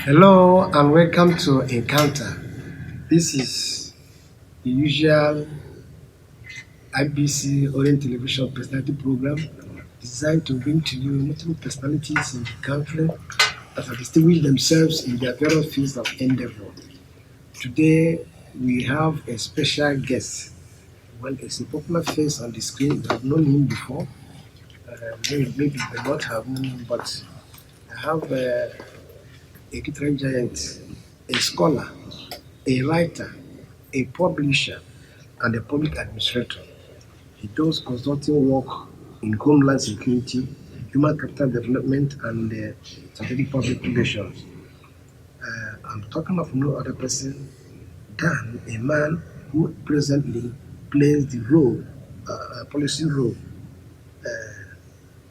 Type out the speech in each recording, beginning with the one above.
Hello and welcome to Encounter. This is the usual IBC Orient Television personality program designed to bring to you notable personalities in the country that have distinguished themselves in their various fields of endeavor. Today we have a special guest. Well, it's a popular face on the screen. I've known him before. Maybe they not have known him, but I have a literary giant, a scholar, a writer, a publisher, and a public administrator. He does consulting work in homeland security, human capital development, and strategic public relations. I'm talking of no other person than a man who presently plays the role, policy role,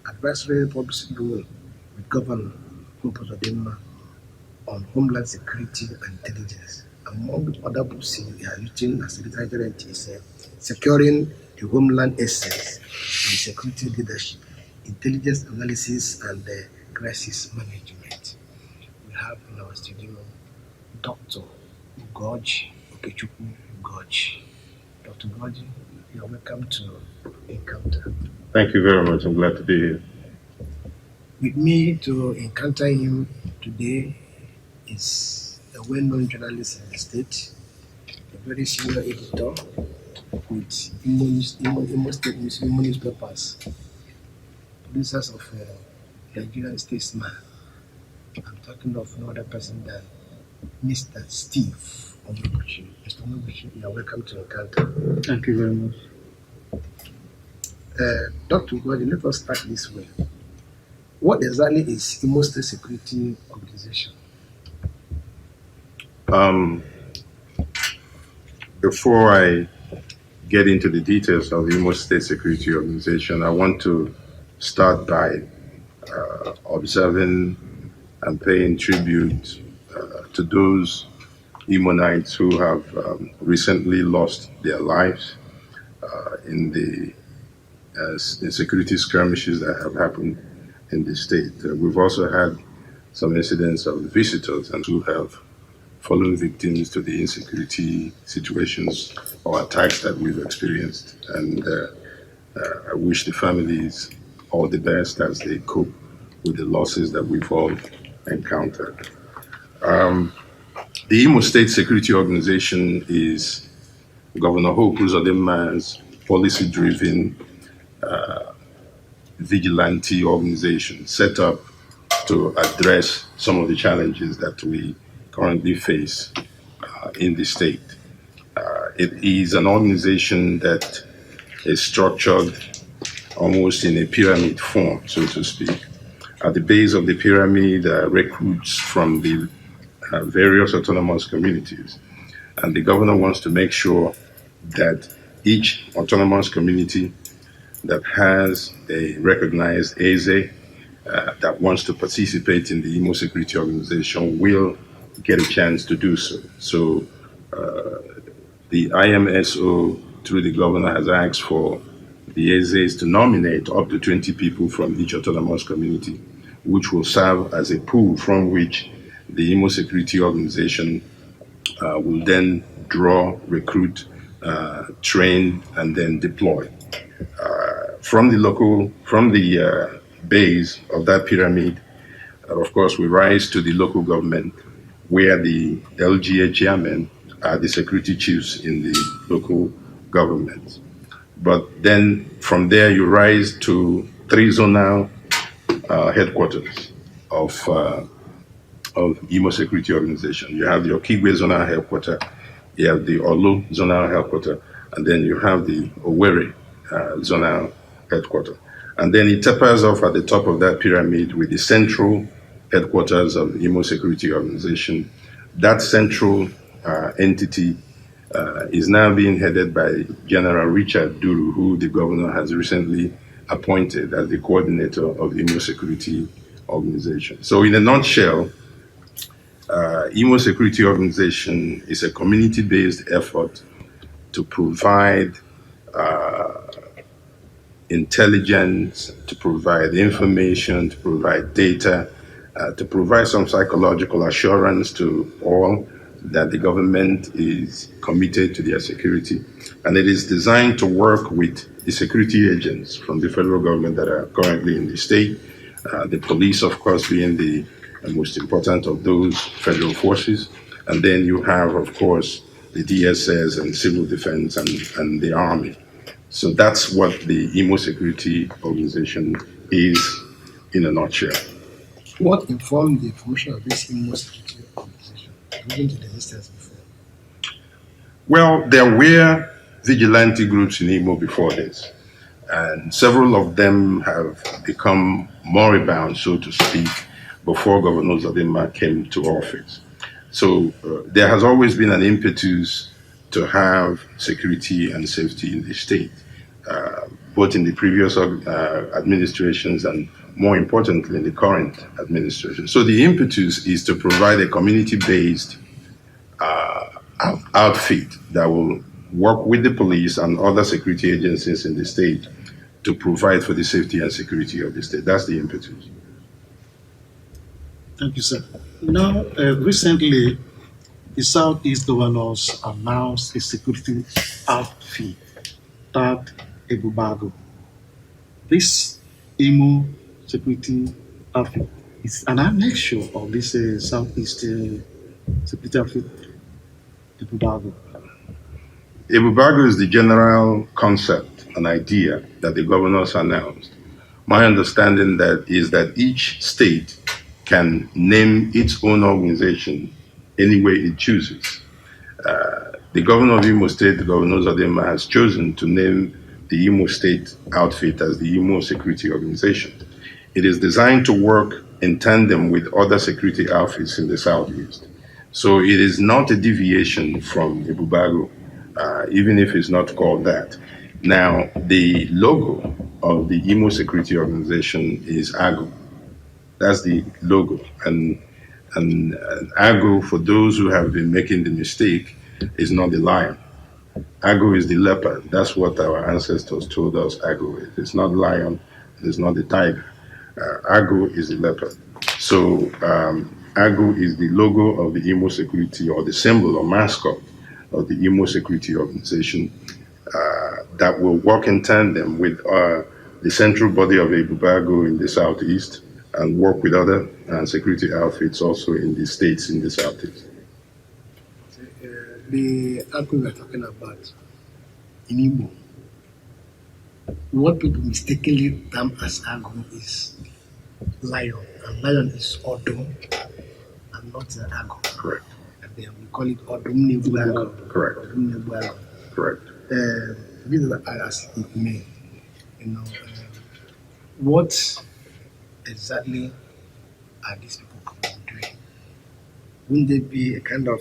advisory policy role with Governor Ugorji on homeland security and intelligence. Among other books he has written as a literary giant is Securing the Homeland Essence and Security Leadership, Intelligence Analysis and Crisis Management. We have in our studio Dr. Ugorji, Ugorji. Dr. Ugorji, you are welcome to Encounter. Thank you very much. I'm glad to be here. With me to encounter him today is a well-known journalist in the state, a very senior editor with Imo State newspapers, producers of Nigerian Statesman. I'm talking of no other person than Mr. Steve Ugorji. Mr. Ugorji, you are welcome to Encounter. Thank you very much. Dr. Ugorji, let us start this way. What exactly is Imo State Security Organization? Before I get into the details of the Imo State Security Organization, I want to start by observing and paying tribute to those Imonites who have recently lost their lives in the security skirmishes that have happened in the state. We've also had some incidents of visitors and who have fallen victims to the insecurity situations or attacks that we've experienced. And I wish the families all the best as they cope with the losses that we've all encountered. The Imo State Security Organization is Governor Hope Uzodimma's policy-driven vigilante organization set up to address some of the challenges that we currently face in the state. It is an organization that is structured almost in a pyramid form, so to speak. At the base of the pyramid are recruits from the various autonomous communities. And the governor wants to make sure that each autonomous community that has a recognized EZE that wants to participate in the Imo Security Organization will get a chance to do so. So the IMSO, through the governor, has asked for the EZEs to nominate up to 20 people from each autonomous community, which will serve as a pool from which the Imo Security Organization will then draw, recruit, train, and then deploy. From the base of that pyramid, of course, we rise to the local government, where the LGA chairmen are the security chiefs in the local government. But then from there, you rise to 3 zonal headquarters of Imo Security Organization. You have your Kigwe zonal headquarters You have the Olu zonal headquarters, and then you have the Owerri zonal headquarters. And then it tapers off at the top of that pyramid with the central headquarters of the Imo Security Organization. That central entity is now being headed by General Richard Duru, who the governor has recently appointed as the coordinator of the Imo Security Organization. So, in a nutshell, Imo Security Organization is a community-based effort to provide intelligence, to provide information, to provide data, to provide some psychological assurance to all that the government is committed to their security. And it is designed to work with the security agents from the federal government that are currently in the state, the police, of course, being the most important of those federal forces. And then you have, of course, the DSS and civil defense and the army. So that's what the Imo Security Organization is in a nutshell. What informed the formation of this Imo Security Organization, moving to the instance before? Well, there were vigilante groups in Imo before this, and several of them have become moribund, so to speak, before Governor Zadima came to office. So there has always been an impetus to have security and safety in the state, both in the previous administrations and more importantly in the current administration. So the impetus is to provide a community-based outfit that will work with the police and other security agencies in the state to provide for the safety and security of the state. That's the impetus. Thank you, sir. Now, recently, the Southeast governors announced a security outfit tagged Ebubago. This Imo security outfit is an annexure of this Southeast security outfit, Ebubago. Ebubago is the general concept, an idea that the governors announced. My understanding that is that each state can name its own organization any way it chooses. The governor of Imo State, Governor Zadema, has chosen to name the Imo State outfit as the Imo Security Organization. It is designed to work in tandem with other security outfits in the Southeast. So it is not a deviation from Ebubago, even if it's not called that. Now, the logo of the Imo Security Organization is AGO. That's the logo. And AGO, for those who have been making the mistake, is not the lion. AGO is the leopard. That's what our ancestors told us AGO is. It's not lion, it's not the tiger. AGO is the leopard. So AGO is the logo of the Imo Security, or the symbol or mascot of the Imo Security Organization, that will work in tandem with the central body of Ebubago in the southeast and work with other security outfits also in the states in the southeast. The AGO we're talking about in Igbo, what people mistakenly term as AGO is lion, and lion is Odom and not AGO. Correct. And then we call it Odom Nebuago. Correct. Odom Nebuago. Correct. As it may, what exactly are these people doing? Wouldn't there be a kind of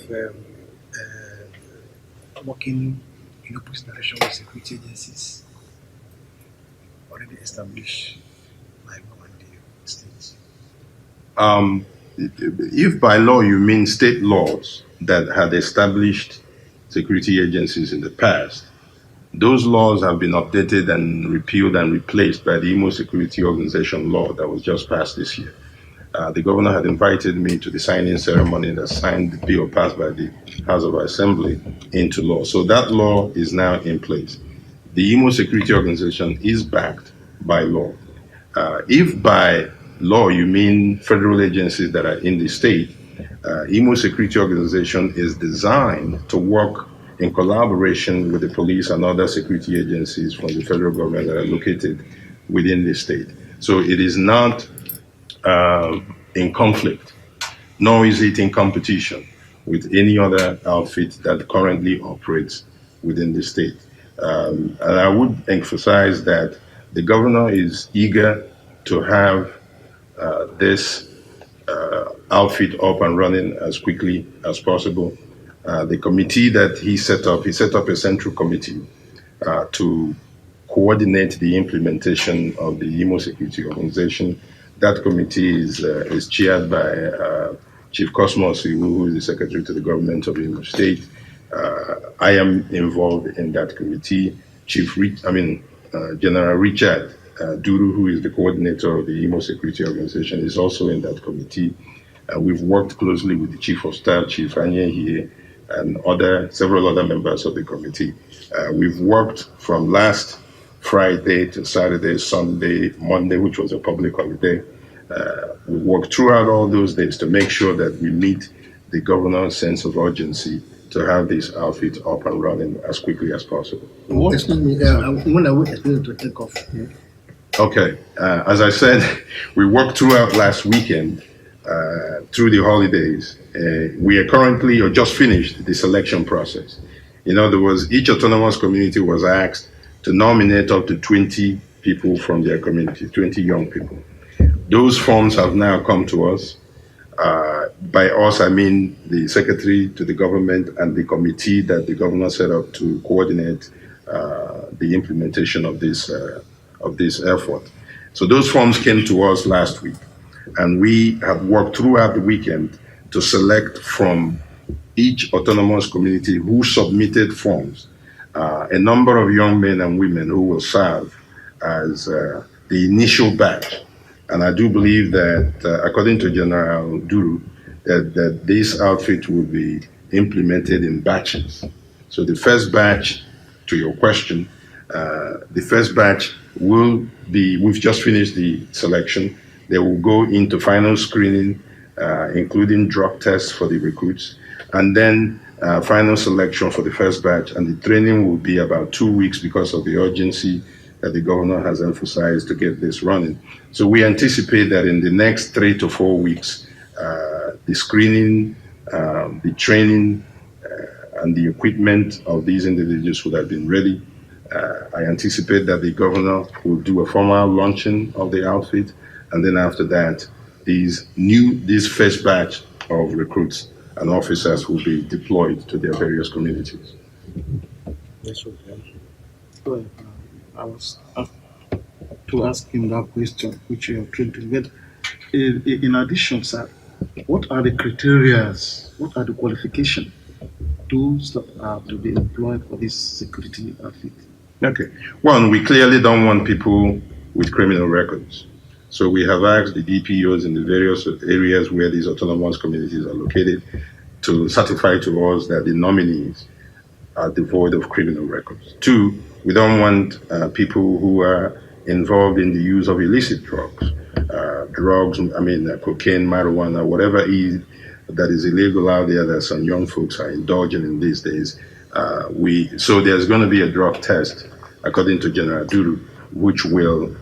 working in opposite direction with security agencies already established by law and the states? If by law you mean state laws that had established security agencies in the past, those laws have been updated and repealed and replaced by the Imo Security Organization law that was just passed this year. The governor had invited me to the signing ceremony that signed the bill passed by the House of Assembly into law. So that law is now in place. The Imo Security Organization is backed by law. If by law you mean federal agencies that are in the state, Imo Security Organization is designed to work in collaboration with the police and other security agencies from the federal government that are located within the state. So it is not in conflict, nor is it in competition. with any other outfit that currently operates within the state. And I would emphasize that the governor is eager to have this outfit up and running as quickly as possible. The committee that he set up a central committee to coordinate the implementation of the Imo Security Organization. That committee is chaired by Chief Cosmos Iwu, who is the Secretary to the Government of Imo State. I am involved in that committee. General Richard Duru, who is the coordinator of the Imo Security Organization, is also in that committee. We've worked closely with the Chief of Staff, Chief Anye here, and several other members of the committee. We've worked from last Friday to Saturday, Sunday, Monday, which was a public holiday. We worked throughout all those days to make sure that we meet the governor's sense of urgency to have this outfit up and running as quickly as possible. Excuse me, when I wait to take off. Okay, as I said, we worked throughout last weekend, through the holidays. We are currently or just finished the selection process. In other words, each autonomous community was asked to nominate up to 20 people from their community, 20 young people. Those forms have now come to us. By us, I mean the secretary to the government and the committee that the governor set up to coordinate the implementation of this effort. So those forms came to us last week, and we have worked throughout the weekend to select from each autonomous community who submitted forms a number of young men and women who will serve as the initial batch. And I do believe that, according to General Duru, that this outfit will be implemented in batches. So the first batch, to your question, the first batch will be, we've just finished the selection. They will go into final screening, including drug tests for the recruits, and then final selection for the first batch. And the training will be about 2 weeks because of the urgency that the governor has emphasized to get this running. So we anticipate that in the next 3 to 4 weeks, the screening, the training, and the equipment of these individuals would have been ready. I anticipate that the governor will do a formal launching of the outfit, and then after that, this first batch of recruits and officers will be deployed to their various communities. Yes, okay. Go ahead. I was to ask him that question, which you are trying to get. In addition, sir, what are the criteria? What are the qualifications tools that are to be employed for this security outfit? Okay. One, we clearly don't want people with criminal records. So we have asked the DPOs in the various areas where these autonomous communities are located to certify to us that the nominees are devoid of criminal records. Two, we don't want people who are involved in the use of illicit drugs, cocaine, marijuana, whatever that is illegal out there that some young folks are indulging in these days. So there's going to be a drug test, according to General Duru, which will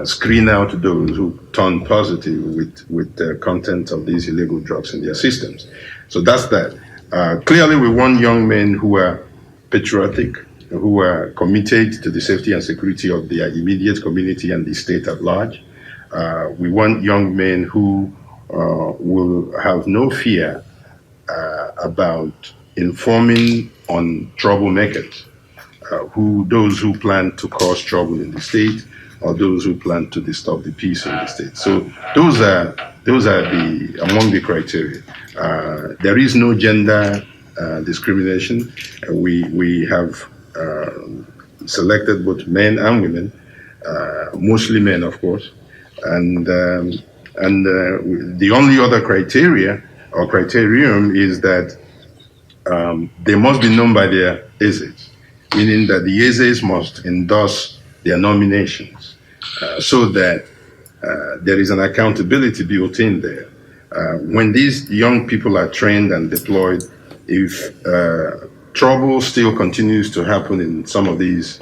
screen out those who turn positive with the content of these illegal drugs in their systems. So that's that. Clearly, we want young men who are patriotic, who are committed to the safety and security of their immediate community and the state at large. We want young men who will have no fear about informing on troublemakers, those who plan to cause trouble in the state or those who plan to disturb the peace in the state. So those are among the criteria. There is no gender discrimination. We have selected both men and women, mostly men, of course, and the only other criteria or criterion is that they must be known by their ASAs, meaning that the ASAs must endorse their nominations so that there is an accountability built in there. When these young people are trained and deployed, if trouble still continues to happen in some of these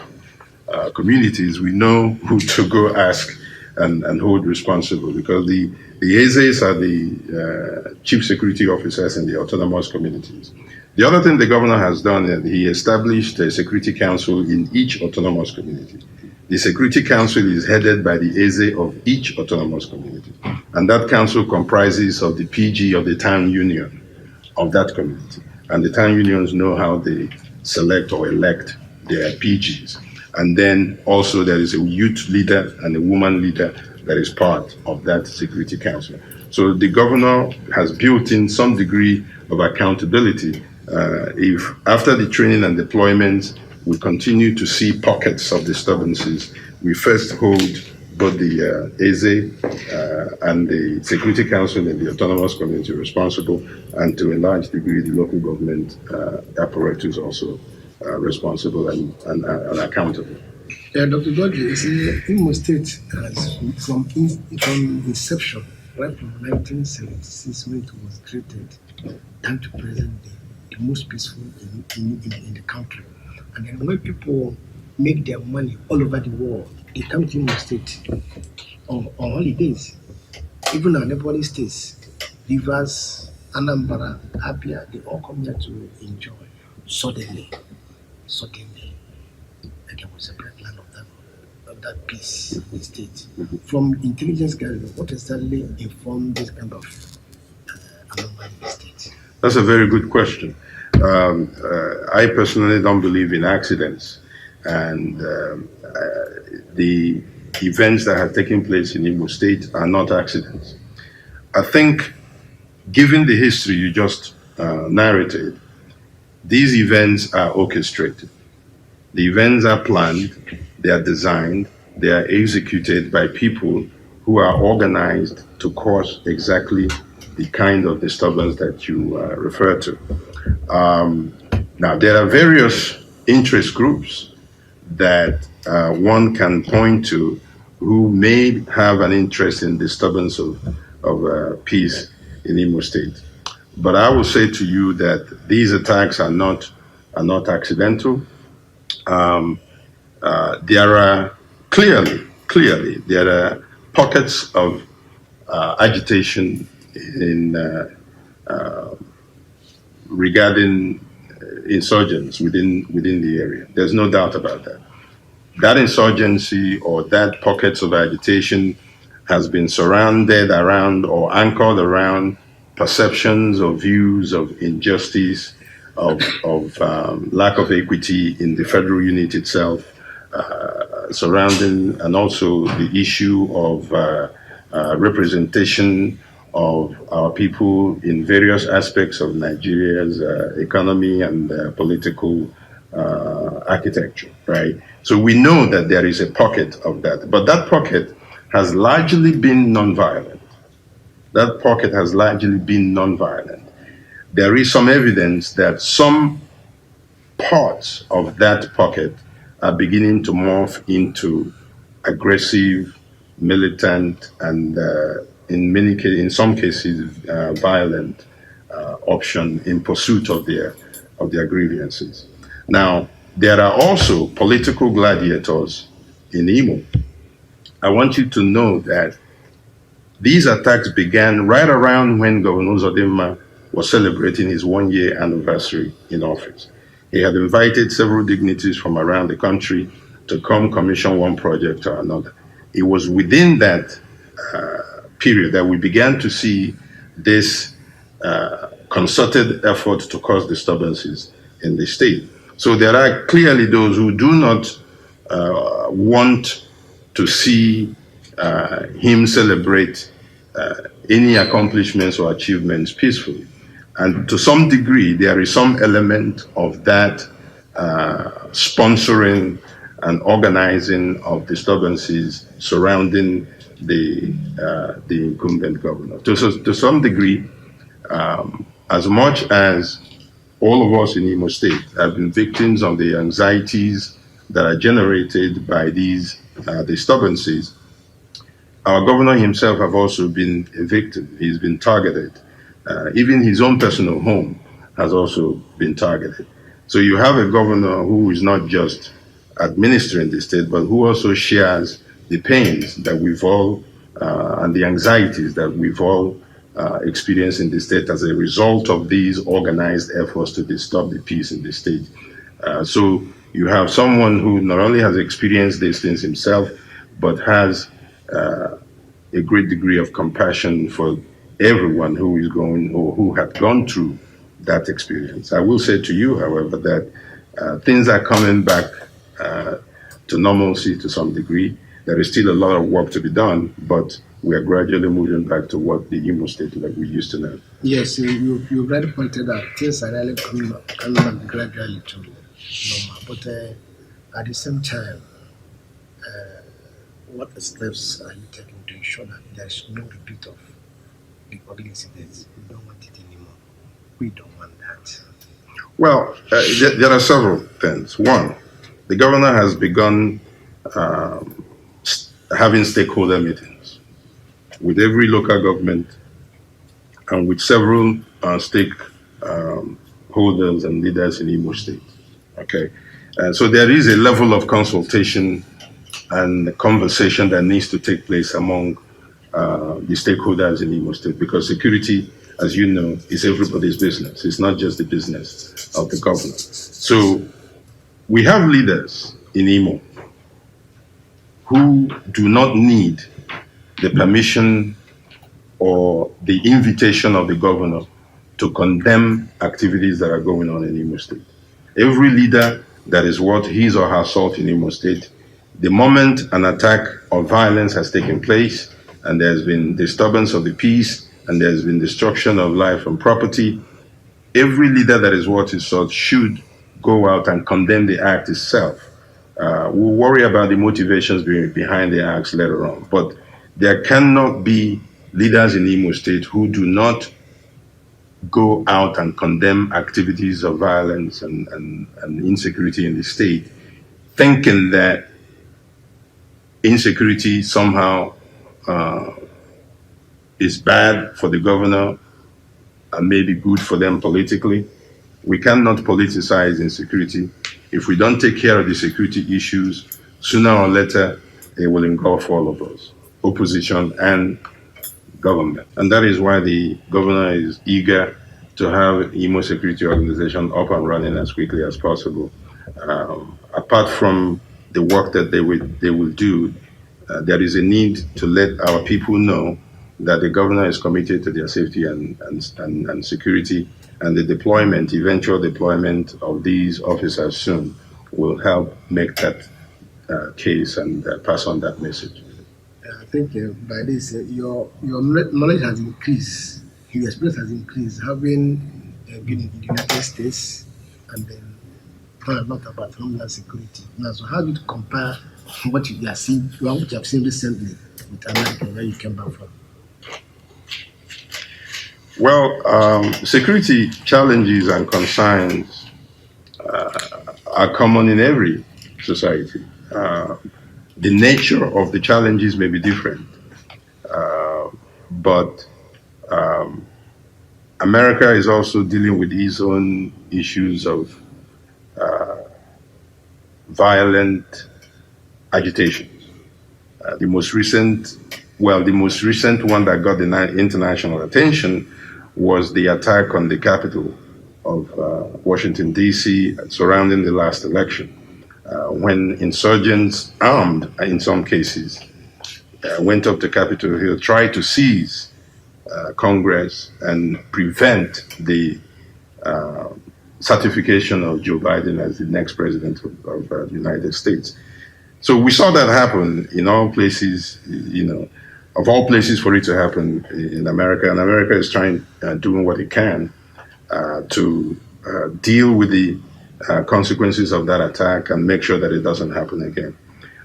communities, we know who to go ask and hold responsible, because the Ezes are the chief security officers in the autonomous communities. The other thing the governor has done is he established a security council in each autonomous community. The security council is headed by the Eze of each autonomous community, and that council comprises of the PG of the town union of that community. And the town unions know how they select or elect their PGs. And then also there is a youth leader and a woman leader that is part of that security council. So the governor has built in some degree of accountability. If after the training and deployment we continue to see pockets of disturbances, we first hold both the Eze and the Security Council and the Autonomous Community responsible, and to a large degree the local government apparatus also responsible and accountable. Yeah, Dr. Ugorji, you see, Imo State has, from inception, right from 1976 when it was created, down to present day, the most peaceful in the country. And then when people make their money all over the world, they come to Imo State on holidays. Even our neighboring states, Rivers, Anambra, Abia, they all come here to enjoy. Suddenly, and there was a bright land of that peace in the state. From intelligence gathering, what exactly informed this kind of anomaly in the state? That's a very good question. I personally don't believe in accidents, and the events that have taken place in Imo State are not accidents. I think, given the history you just narrated, these events are orchestrated. The events are planned, they are designed, they are executed by people who are organized to cause exactly the kind of disturbance that you refer to. Now, there are various interest groups that one can point to who may have an interest in disturbance of peace in Imo State. But I will say to you that these attacks are not accidental. There are clearly there are pockets of agitation in regarding insurgents within the area. There's no doubt about that. That insurgency or that pockets of agitation has been surrounded around or anchored around perceptions or views of injustice, of lack of equity in the federal unit itself, surrounding, and also the issue of representation of our people in various aspects of Nigeria's economy and political architecture, right? So we know that there is a pocket of that, but that pocket has largely been nonviolent. That pocket has largely been nonviolent. There is some evidence that some parts of that pocket are beginning to morph into aggressive, militant, and in some cases, violent option in pursuit of their grievances. Now, there are also political gladiators in Imo. I want you to know that these attacks began right around when Governor Zodimma was celebrating his 1-year anniversary in office. He had invited several dignitaries from around the country to come commission one project or another. It was within that period that we began to see this concerted effort to cause disturbances in the state. So there are clearly those who do not want to see him celebrate any accomplishments or achievements peacefully. And to some degree, there is some element of that sponsoring and organizing of disturbances surrounding the incumbent governor. To some degree, as much as all of us in Imo State have been victims of the anxieties that are generated by these disturbances, our governor himself have also been a victim. He's been targeted. Even his own personal home has also been targeted. So you have a governor who is not just administering the state, but who also shares the pains that we've all and the anxieties that we've all experienced in the state as a result of these organized efforts to disturb the peace in the state. So you have someone who not only has experienced these things himself, but has a great degree of compassion for everyone who is going or who had gone through that experience. I will say to you, however, that things are coming back uh, to normalcy to some degree. There is still a lot of work to be done, but we are gradually moving back to what the Imo state that we used to know. Yes, you already pointed out things are really coming back gradually to normal. But at the same time, uh, what steps are you taking to ensure that there's no repeat of the ugly incidents? We don't want it anymore. We don't want that. Well, there are several things. One, the governor has begun um, having stakeholder meetings with every local government and with several stakeholders and leaders in Imo State. Okay, so there is a level of consultation and conversation that needs to take place among the stakeholders in Imo State because security, as you know, is everybody's business. It's not just the business of the governor. So we have leaders in Imo who do not need the permission or the invitation of the governor to condemn activities that are going on in Imo State. Every leader that is worth his or her salt in Imo State, the moment an attack or violence has taken place and there's been disturbance of the peace and there's been destruction of life and property, every leader that is worth his salt should go out and condemn the act itself. We'll worry about the motivations behind the acts later on, but there cannot be leaders in Imo State who do not go out and condemn activities of violence and insecurity in the state, thinking that insecurity somehow uh, is bad for the governor and maybe good for them politically. We cannot politicize insecurity. If we don't take care of the security issues, sooner or later, it will engulf all of us, opposition and government. And that is why the governor is eager to have Imo Security Organization up and running as quickly as possible. Apart from the work that they will do, there is a need to let our people know that the governor is committed to their safety and security, and the deployment, eventual deployment of these officers soon will help make that case and pass on that message. I think by this, your knowledge has increased, your experience has increased, having been in the United States and then learn a lot about homeland security. Now, so how do you compare what you have seen, what you have seen recently with America, where you came back from? Well, security challenges and concerns are common in every society. The nature of the challenges may be different, but America is also dealing with its own issues of violent agitation. The most recent, well, the most recent one that got the international attention was the attack on the capital of Washington, D.C., surrounding the last election, when insurgents, armed in some cases, went up to Capitol Hill, tried to seize Congress and prevent the certification of Joe Biden as the next president of the United States. So we saw that happen in all places, of all places for it to happen in America. And America is trying, doing what it can to deal with the consequences of that attack and make sure that it doesn't happen again.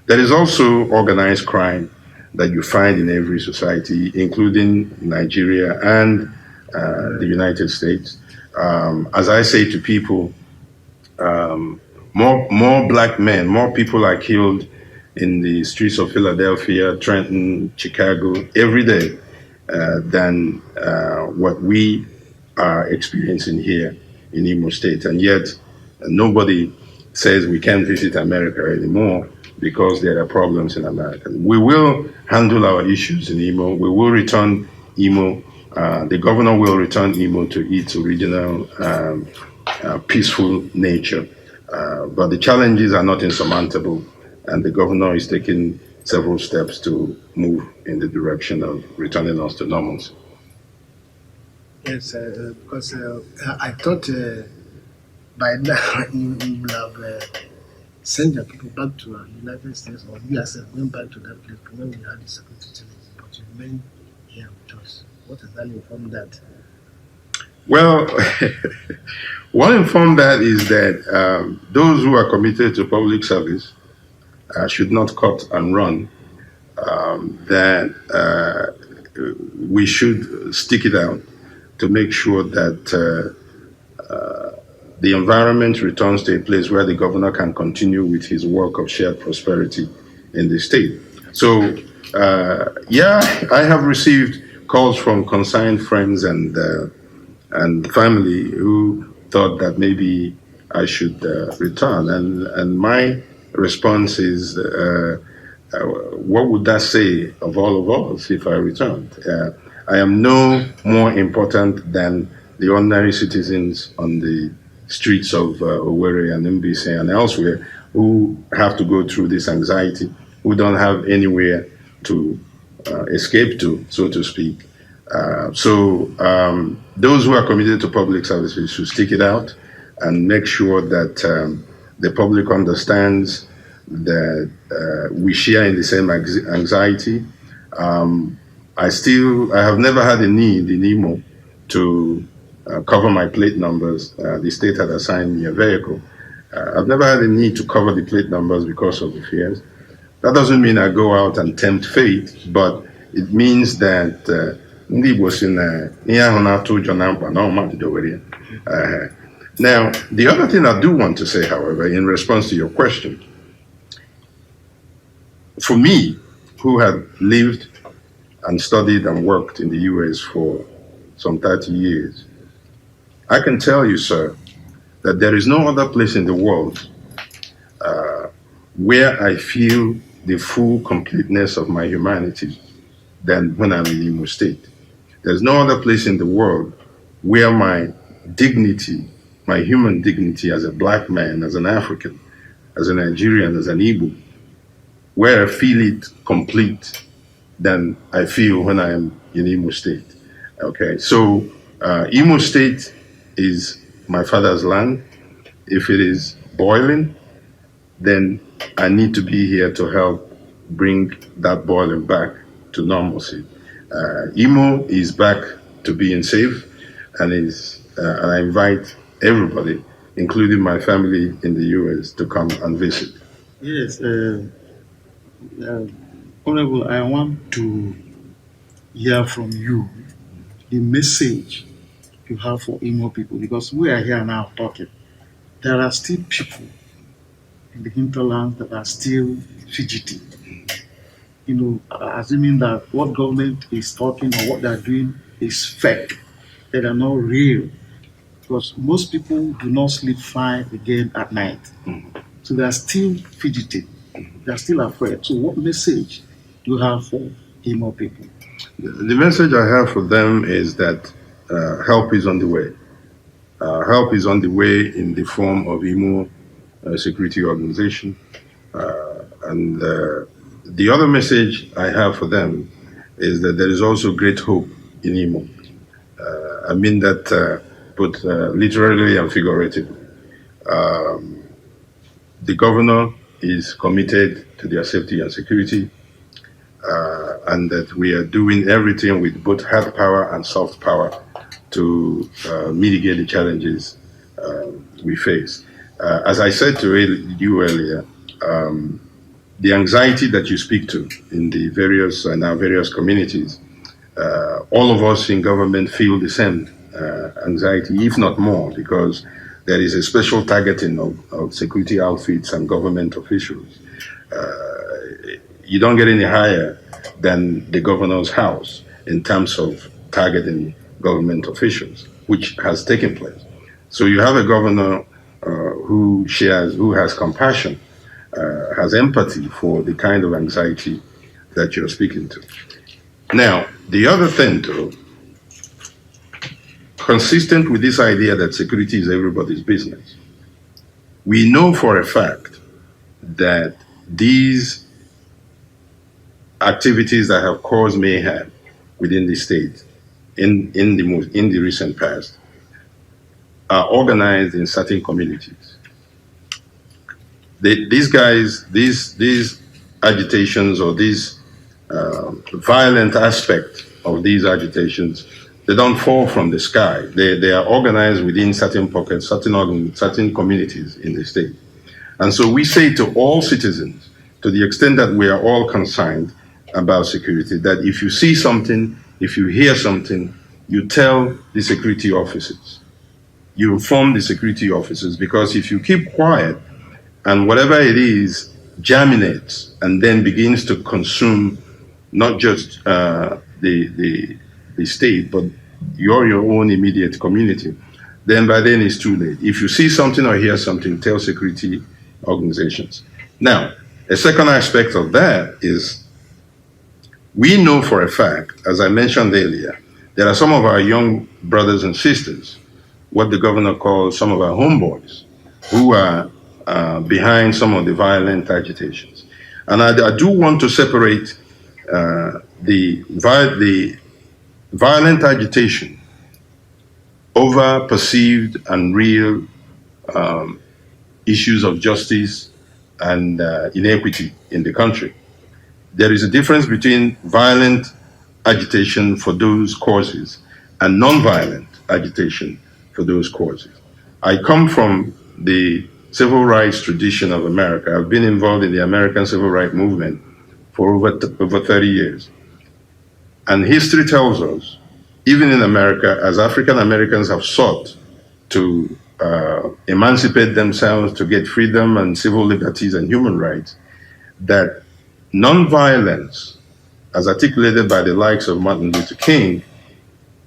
There is also organized crime that you find in every society, including Nigeria and the United States. As I say to people, more black men, more people are killed in the streets of Philadelphia, Trenton, Chicago every day than what we are experiencing here in Imo State. And yet nobody says we can't visit America anymore because there are problems in America. We will handle our issues in Imo. We will return Imo. The governor will return Imo to its original peaceful nature. But the challenges are not insurmountable, and the governor is taking several steps to move in the direction of returning us to normalcy. Yes, because I thought by now you will have sent your people back to United States, or we ourselves went back to that place when we had the security challenges, but you remain here with us. What exactly from that? Well, what informed that is that those who are committed to public service should not cut and run. That we should stick it out to make sure that the environment returns to a place where the governor can continue with his work of shared prosperity in the state. So, yeah, I have received calls from concerned friends and family who thought that maybe I should return. And my response is, what would that say of all of us if I returned? I am no more important than the ordinary citizens on the streets of Owerri and Mbise and elsewhere who have to go through this anxiety, who don't have anywhere to escape to, so to speak. So those who are committed to public services should stick it out and make sure that the public understands that we share in the same anxiety. I have never had a need in Imo to cover my plate numbers. The state had assigned me a vehicle. I've never had a need to cover the plate numbers because of the fears. That doesn't mean I go out and tempt fate, but it means that ndị Igbo si na ihe ahụ na-atụ ụjọ na mkpa na ọma bidowere ya. Now, the other thing I do want to say, however, in response to your question, for me, who had lived and studied and worked in the US for some 30 years, I can tell you, sir, that there is no other place in the world where I feel the full completeness of my humanity than when I'm in Imo State. There's no other place in the world where my dignity, my human dignity as a black man, as an African, as a Nigerian, as an Igbo, where I feel it complete than I feel when I am in Imo State. Okay, so Imo State is my father's land. If it is boiling, then I need to be here to help bring that boiling back to normalcy. Imo is back to being safe, and I invite everybody, including my family in the US, to come and visit. Yes, Honorable, I want to hear from you the message you have for Imo people, because we are here now talking. There are still people in the hinterland that are still fidgety. Assuming that what government is talking or what they're doing is fake, they are not real. Because most people do not sleep fine again at night. So they are still fidgety. They are still afraid. So what message do you have for Imo people? The message I have for them is that help is on the way. Help is on the way in the form of Imo Security Organization. And the other message I have for them is that there is also great hope in Imo. I mean that both literally and figuratively. The governor is committed to their safety and security, and that we are doing everything with both hard power and soft power to mitigate the challenges we face. As I said to you earlier, the anxiety that you speak to in the various communities, all of us in government feel the same anxiety, if not more, because there is a special targeting of security outfits and government officials. You don't get any higher than the governor's house in terms of targeting government officials, which has taken place. So you have a governor who has compassion has empathy for the kind of anxiety that you're speaking to. Now, the other thing, though, consistent with this idea that security is everybody's business, we know for a fact that these activities that have caused mayhem within the state in the recent past are organized in certain communities. These guys, these agitations or these violent aspect of these agitations, they don't fall from the sky. They are organized within certain pockets, certain communities in the state. And so we say to all citizens, to the extent that we are all concerned about security, that if you see something, if you hear something, you tell the security officers. You inform the security officers, because if you keep quiet and whatever it is germinates and then begins to consume not just the state, but your own immediate community, then by then it's too late. If you see something or hear something, tell security organizations. Now, a second aspect of that is we know for a fact, as I mentioned earlier, there are some of our young brothers and sisters, what the governor calls some of our homeboys, who are behind some of the violent agitations. And I do want to separate the violent agitation over perceived and real issues of justice and inequity in the country. There is a difference between violent agitation for those causes and non-violent agitation for those causes. I come from the civil rights tradition of America. I've been involved in the American civil rights movement for over 30 years. And history tells us, even in America, as African Americans have sought to emancipate themselves, to get freedom and civil liberties and human rights, that nonviolence, as articulated by the likes of Martin Luther King,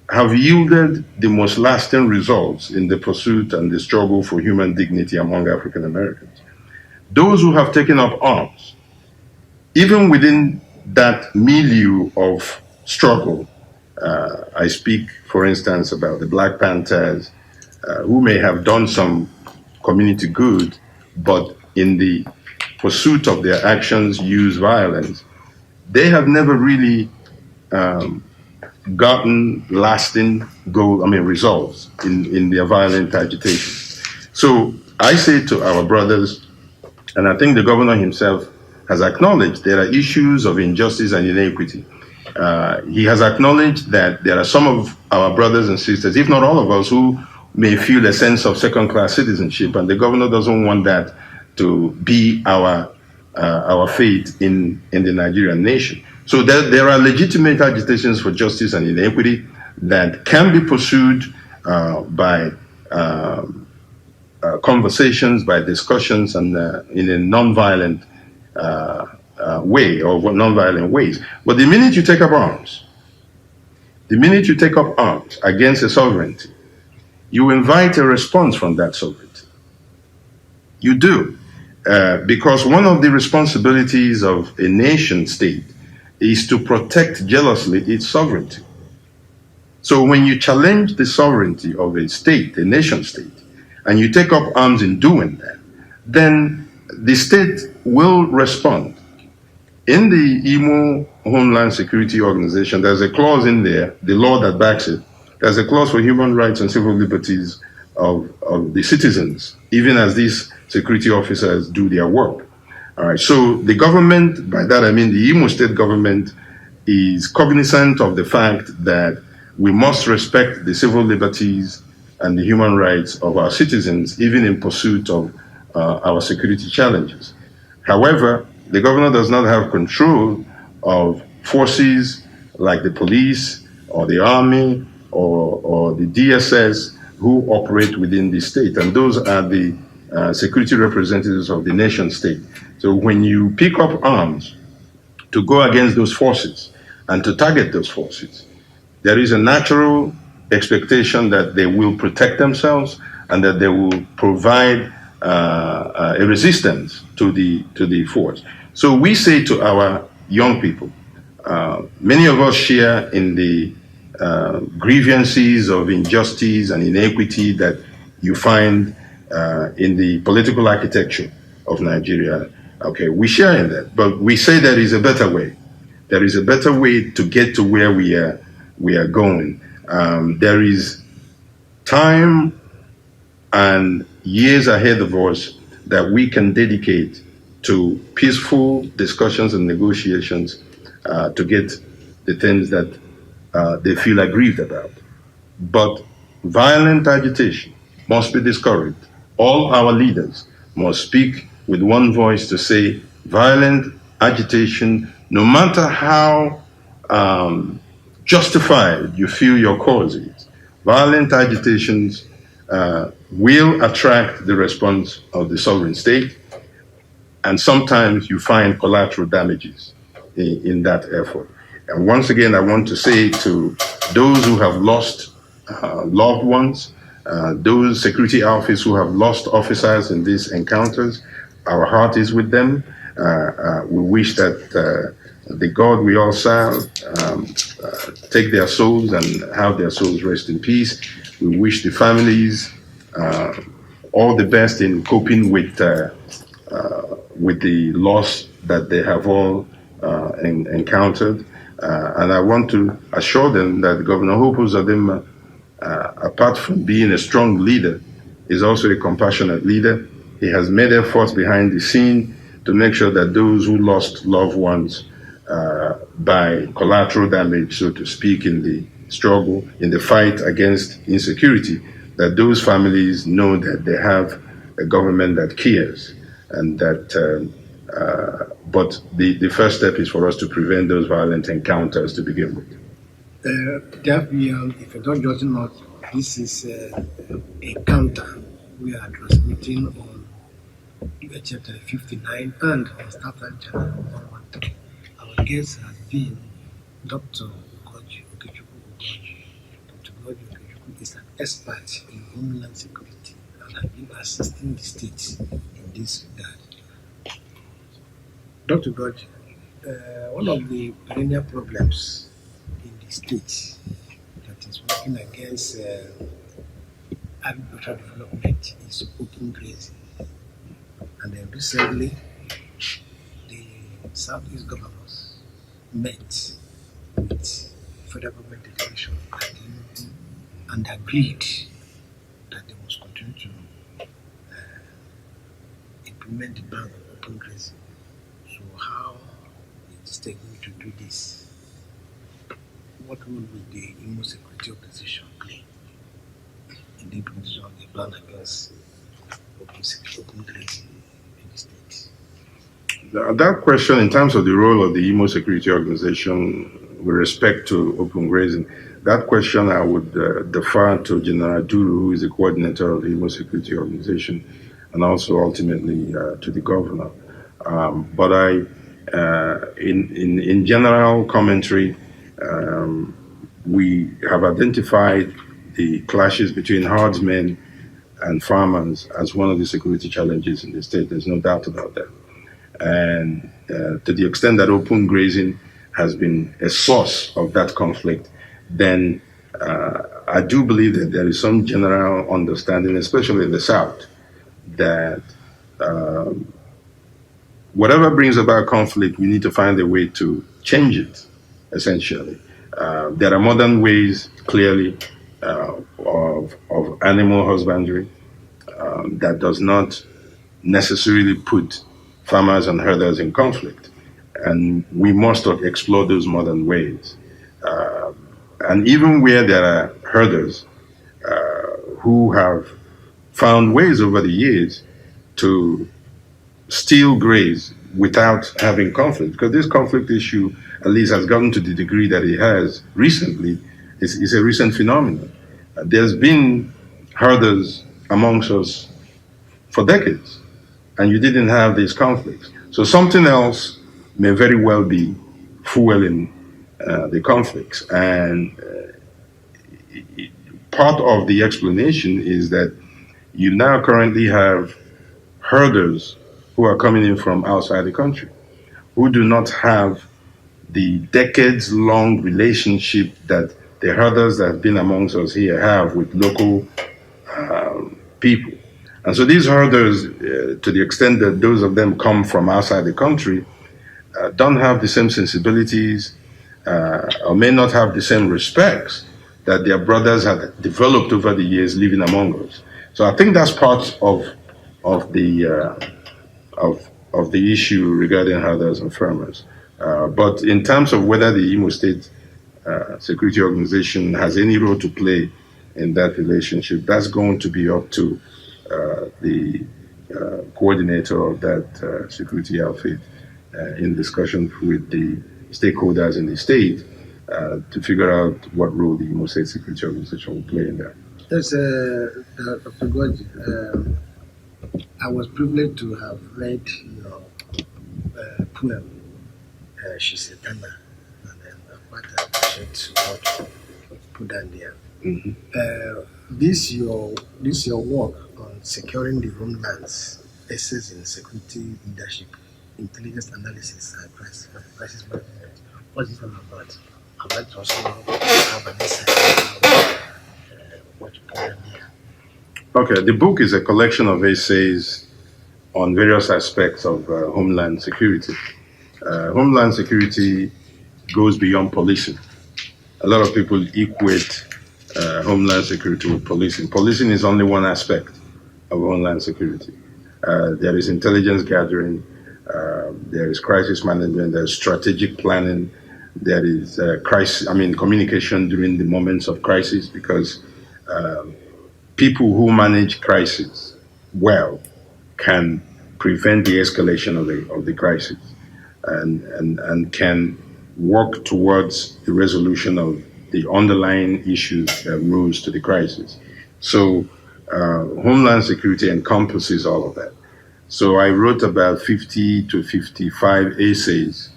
have yielded the most lasting results in the pursuit and the struggle for human dignity among African Americans. Those who have taken up arms, even within that milieu of struggle, I speak, for instance, about the Black Panthers, who may have done some community good, but in the pursuit of their actions use violence. They have never really gotten lasting results in their violent agitation. So I say to our brothers, and I think the governor himself has acknowledged there are issues of injustice and inequity. He has acknowledged that there are some of our brothers and sisters, if not all of us, who may feel a sense of second-class citizenship, and the governor doesn't want that to be our fate in the Nigerian nation. So there are legitimate agitations for justice and inequity that can be pursued by conversations, by discussions, and in a non-violent way or non-violent ways. But the minute you take up arms, against a sovereignty, you invite a response from that sovereignty. You do. Because one of the responsibilities of a nation state is to protect jealously its sovereignty. So when you challenge the sovereignty of a state, a nation state, and you take up arms in doing that, then the state will respond. In the Imo Homeland Security Organization, there's a clause in there, the law that backs it, there's a clause for human rights and civil liberties of the citizens, even as these security officers do their work. All right, so the government, by that I mean the Imo State government, is cognizant of the fact that we must respect the civil liberties and the human rights of our citizens, even in pursuit of our security challenges. However, the governor does not have control of forces like the police or the army or the DSS who operate within the state, and those are the security representatives of the nation state. So when you pick up arms to go against those forces and to target those forces, there is a natural expectation that they will protect themselves and that they will provide a resistance to the force. So we say to our young people, many of us share in the grievances of injustice and inequity that you find in the political architecture of Nigeria. Okay, we share in that, but we say there is a better way. There is a better way to get to where we are going. There is time and years ahead of us that we can dedicate to peaceful discussions and negotiations to get the things that they feel aggrieved about. But violent agitation must be discouraged. All our leaders must speak with one voice to say violent agitation, no matter how justified you feel your cause is, violent agitations will attract the response of the sovereign state, and sometimes you find collateral damages in that effort. And once again, I want to say to those who have lost loved ones, those security outfits who have lost officers in these encounters, our heart is with them. We wish that the God we all serve take their souls and have their souls rest in peace. We wish the families all the best in coping with the loss that they have all encountered. And I want to assure them that Governor Hope Uzodinma, apart from being a strong leader, is also a compassionate leader. He has made efforts behind the scene to make sure that those who lost loved ones by collateral damage, so to speak, in the struggle, in the fight against insecurity, that those families know that they have a government that cares, and that but the first step is for us to prevent those violent encounters to begin with. If you don't judge not, this is a counter. We are transmitting on chapter 59 and on Starter Channel 113. Our guest has been Dr. Ugorji. Dr. Ugorji is an expert in homeland security and has been assisting the states in this regard. Dr. Ugorji, one of the perennial problems in the states that is working against agricultural development is open grazing. And then recently, the Southeast governors met with federal government delegation and agreed that they must continue to implement the ban on open grazing. So how is the state going to do this? What role will the Imo Security Organization play in the implementation of the plan against open grazing in the state? That question, in terms of the role of the Imo Security Organization with respect to open grazing, that question I would defer to General Duru, who is the coordinator of the Imo Security Organization, and also ultimately to the governor. But in general commentary, we have identified the clashes between herdsmen and farmers as one of the security challenges in the state. There's no doubt about that. And to the extent that open grazing has been a source of that conflict, then I do believe that there is some general understanding, especially in the South, that whatever brings about conflict, we need to find a way to change it, essentially. There are modern ways, clearly, of animal husbandry that does not necessarily put farmers and herders in conflict. And we must explore those modern ways. And even where there are herders who have found ways over the years to still graze without having conflict, because this conflict issue at least has gotten to the degree that it has recently, is a recent phenomenon. There's been herders amongst us for decades, and you didn't have these conflicts. So something else may very well be fueling the conflicts. And part of the explanation is that you now currently have herders who are coming in from outside the country, who do not have the decades long relationship that the herders that have been amongst us here have with local people. And so these herders, to the extent that those of them come from outside the country, don't have the same sensibilities or may not have the same respects that their brothers had developed over the years living among us. So I think that's part of the of the issue regarding herders and farmers. But in terms of whether the Imo State Security Organization has any role to play in that relationship, that's going to be up to the coordinator of that security outfit in discussion with the stakeholders in the state to figure out what role the Imo State Security Organization will play in that. Yes, Dr. Ugorji, I was privileged to have read your poem, She's a Tana, and then quite appreciate what you put down there. This your work on securing the homelands, essays in security leadership, intelligence analysis, and crisis management. What is it all about? I'd like to also have an essay about what you put down there. Okay, the book is a collection of essays on various aspects of homeland security. Homeland security goes beyond policing. A lot of people equate homeland security with policing. Policing is only one aspect of homeland security. There is intelligence gathering, there is crisis management, there is strategic planning, there is communication during the moments of crisis, because people who manage crisis well can prevent the escalation of the crisis and can work towards the resolution of the underlying issues that rose to the crisis. So Homeland Security encompasses all of that. So I wrote about 50 to 55 essays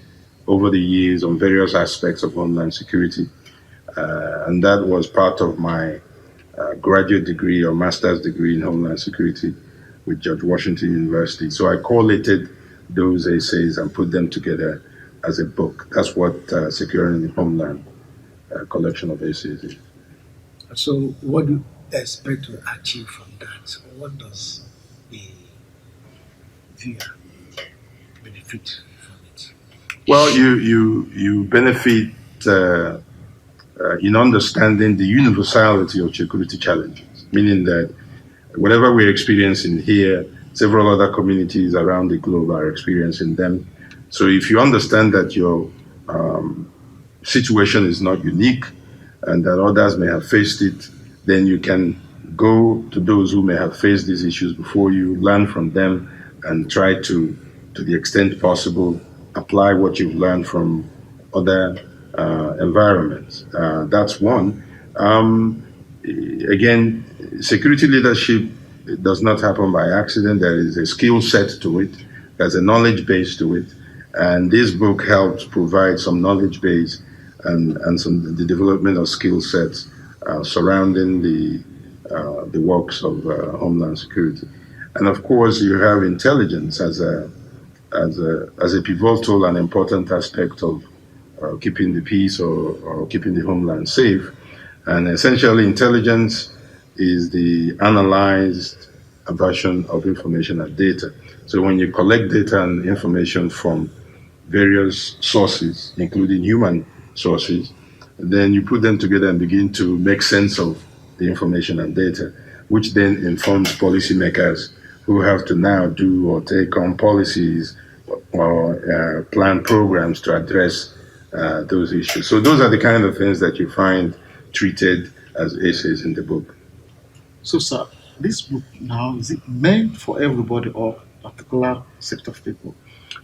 over the years on various aspects of Homeland Security. And that was part of my graduate degree or master's degree in Homeland Security with George Washington University. So I collated those essays and put them together as a book. That's what Securing the Homeland collection of essays is. So, what do you expect to achieve from that? What does the viewer benefit from it? Well, you benefit in understanding the universality of security challenges, meaning that whatever we're experiencing here, several other communities around the globe are experiencing them. So if you understand that your situation is not unique and that others may have faced it, then you can go to those who may have faced these issues before you, learn from them, and try to the extent possible, apply what you've learned from other environments. That's one. Again, security leadership does not happen by accident. There is a skill set to it. There's a knowledge base to it. And this book helps provide some knowledge base and some the development of skill sets surrounding the works of Homeland Security. And of course, you have intelligence as a pivotal and important aspect of keeping the peace or keeping the homeland safe. And essentially, intelligence is the analyzed version of information and data. So when you collect data and information from various sources, including human sources, then you put them together and begin to make sense of the information and data, which then informs policymakers who have to now do or take on policies or plan programs to address those issues. So those are the kind of things that you find treated as essays in the book. So, sir, this book now, is it meant for everybody or a particular set of people?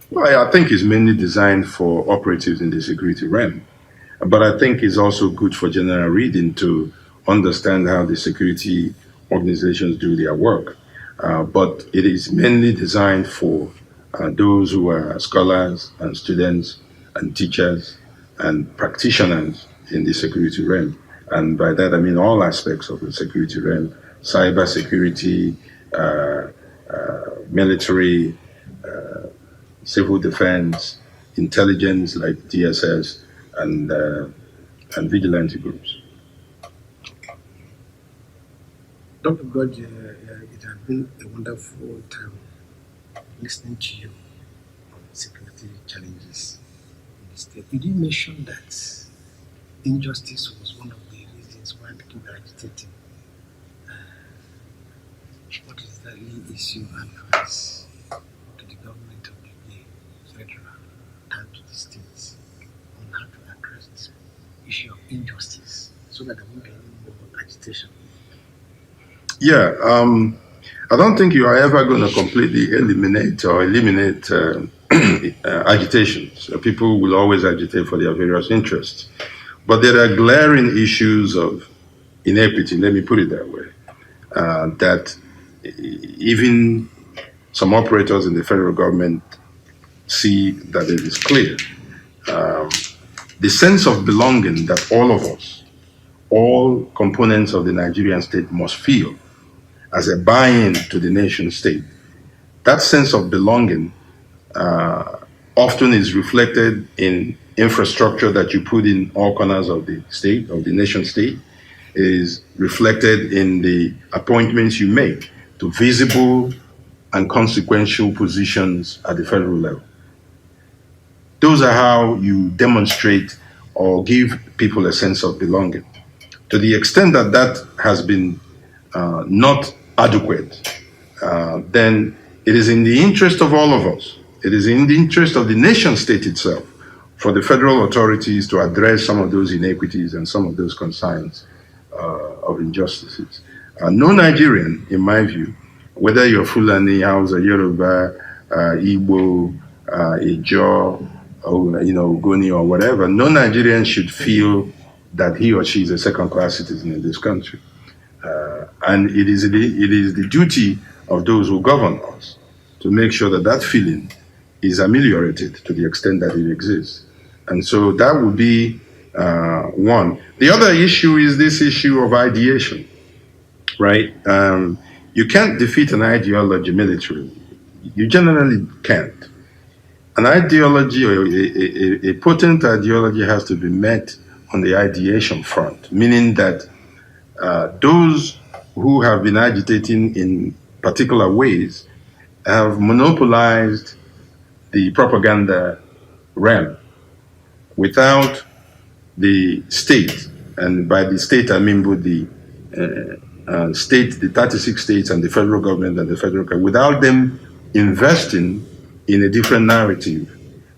Well, I think it's mainly designed for operatives in the security realm, but I think it's also good for general reading to understand how the security organizations do their work. But it is mainly designed for those who are scholars and students and teachers and practitioners in the security realm. And by that, I mean all aspects of the security realm, cyber security, military, civil defense, intelligence like DSS, and vigilante groups. Dr. Ugorji, it has been a wonderful time listening to you on security challenges in the state. You did mention that injustice was one of the reasons why people were agitating. What is the issue and advice to the government of the day, federal, and to the states on how to address this issue of injustice so that there won't be any more agitation? Yeah, I don't think you are ever going to completely eliminate agitation. So people will always agitate for their various interests. But there are glaring issues of inequity, let me put it that way, that even some operators in the federal government see that it is clear. The sense of belonging that all of us, all components of the Nigerian state must feel as a buy-in to the nation state, that sense of belonging often is reflected in infrastructure that you put in all corners of the state, of the nation state, is reflected in the appointments you make to visible and consequential positions at the federal level. Those are how you demonstrate or give people a sense of belonging. To the extent that that has been not adequate, then it is in the interest of all of us, it is in the interest of the nation state itself, for the federal authorities to address some of those inequities and some of those concerns of injustices. No Nigerian, in my view, whether you're Fulani, Hausa, Yoruba, Igbo, Ijaw, or Ugoni or whatever, no Nigerian should feel that he or she is a second-class citizen in this country. And it is the duty of those who govern us to make sure that that feeling is ameliorated to the extent that it exists. And so that would be one. The other issue is this issue of ideation, right? You can't defeat an ideology militarily. You generally can't. An ideology or a potent ideology has to be met on the ideation front, meaning that those who have been agitating in particular ways have monopolized the propaganda realm without the state, and by the state I mean both the state, the 36 states and the federal government and the federal government, without them investing in a different narrative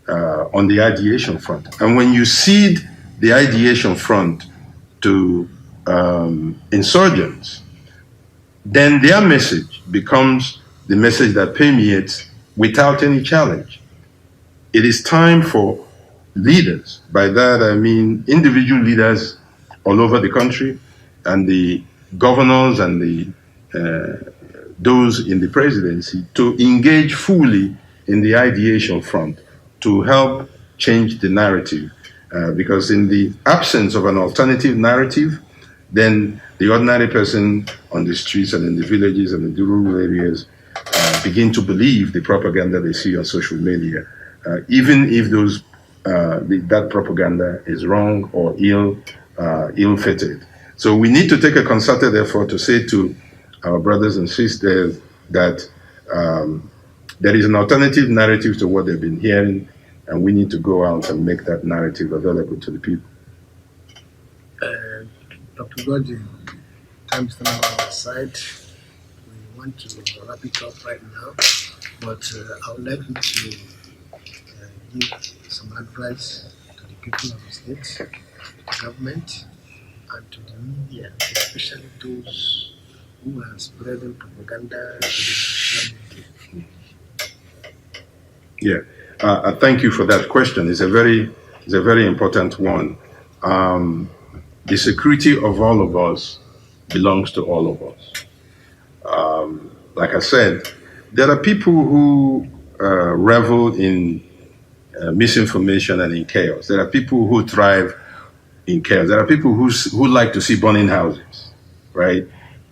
on the ideation front. And when you cede the ideation front to insurgents, then their message becomes the message that permeates without any challenge. It is time for leaders, by that I mean individual leaders all over the country, and the governors and those in the presidency, to engage fully in the ideation front to help change the narrative. Because in the absence of an alternative narrative, then the ordinary person on the streets and in the villages and the rural areas begin to believe the propaganda they see on social media, even if that propaganda is wrong or ill-fitted. So we need to take a concerted effort to say to our brothers and sisters that there is an alternative narrative to what they've been hearing, and we need to go out and make that narrative available to the people. Dr. Ugorji, time is not on our side. We want to wrap it up right now, but I would like you to give some advice to the people of the state, to the government, and to the media, especially those who are spreading propaganda to the social media. Yeah, thank you for that question. It's a very important one. The security of all of us belongs to all of us. Like I said, there are people who revel in misinformation and in chaos. There are people who thrive in chaos. There are people who like to see burning houses, right?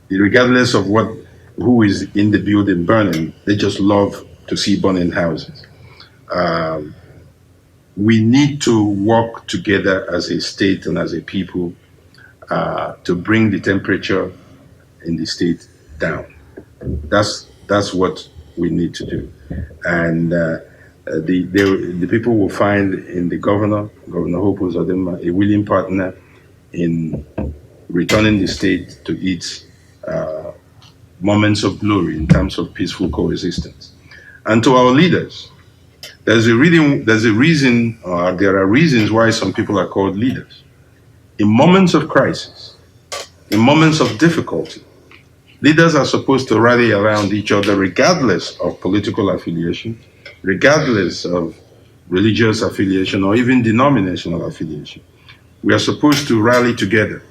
Regardless of what who is in the building burning. They just love to see burning houses. We need to work together as a state and as a people to bring the temperature in the state down. That's what we need to do, and the people will find in the Governor Hope Uzodinma, a willing partner in returning the state to its moments of glory in terms of peaceful coexistence. And to our leaders, there are reasons why some people are called leaders. In moments of crisis, in moments of difficulty, leaders are supposed to rally around each other regardless of political affiliation, regardless of religious affiliation, or even denominational affiliation. We are supposed to rally together.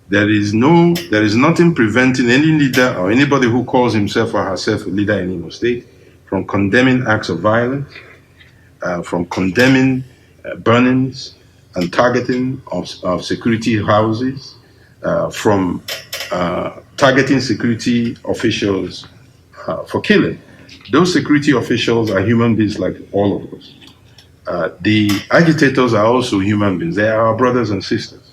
There is nothing preventing any leader or anybody who calls himself or herself a leader in Imo State from condemning acts of violence, from condemning burnings and targeting of security houses, from targeting security officials for killing. Those security officials are human beings like all of us. The agitators are also human beings. They are our brothers and sisters.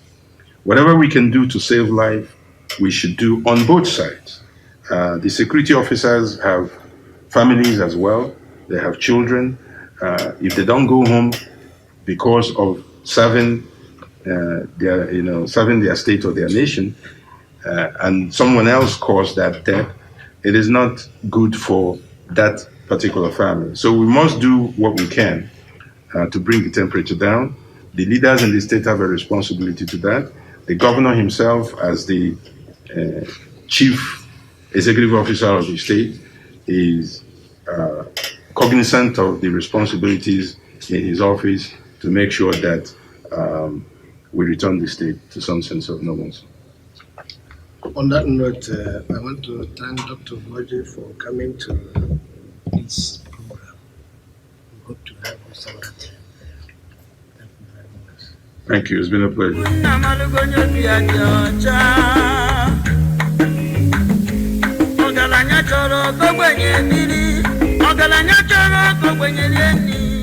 Whatever we can do to save life, we should do on both sides. The security officers have families as well. They have children. If they don't go home because of serving their state or their nation, and someone else caused that death, it is not good for that particular family. So we must do what we can to bring the temperature down. The leaders in the state have a responsibility to that. The governor himself, as the chief executive officer of the state, is cognizant of the responsibilities in his office to make sure that we return the state to some sense of normalcy. On that note, I want to thank Dr. Ugorji for coming to this program. We hope to have you some other time. Thank you very much. Thank you. It's been a pleasure. Ogalanya choro kogwenye mbili, ogalanya choro kogwenye lieni.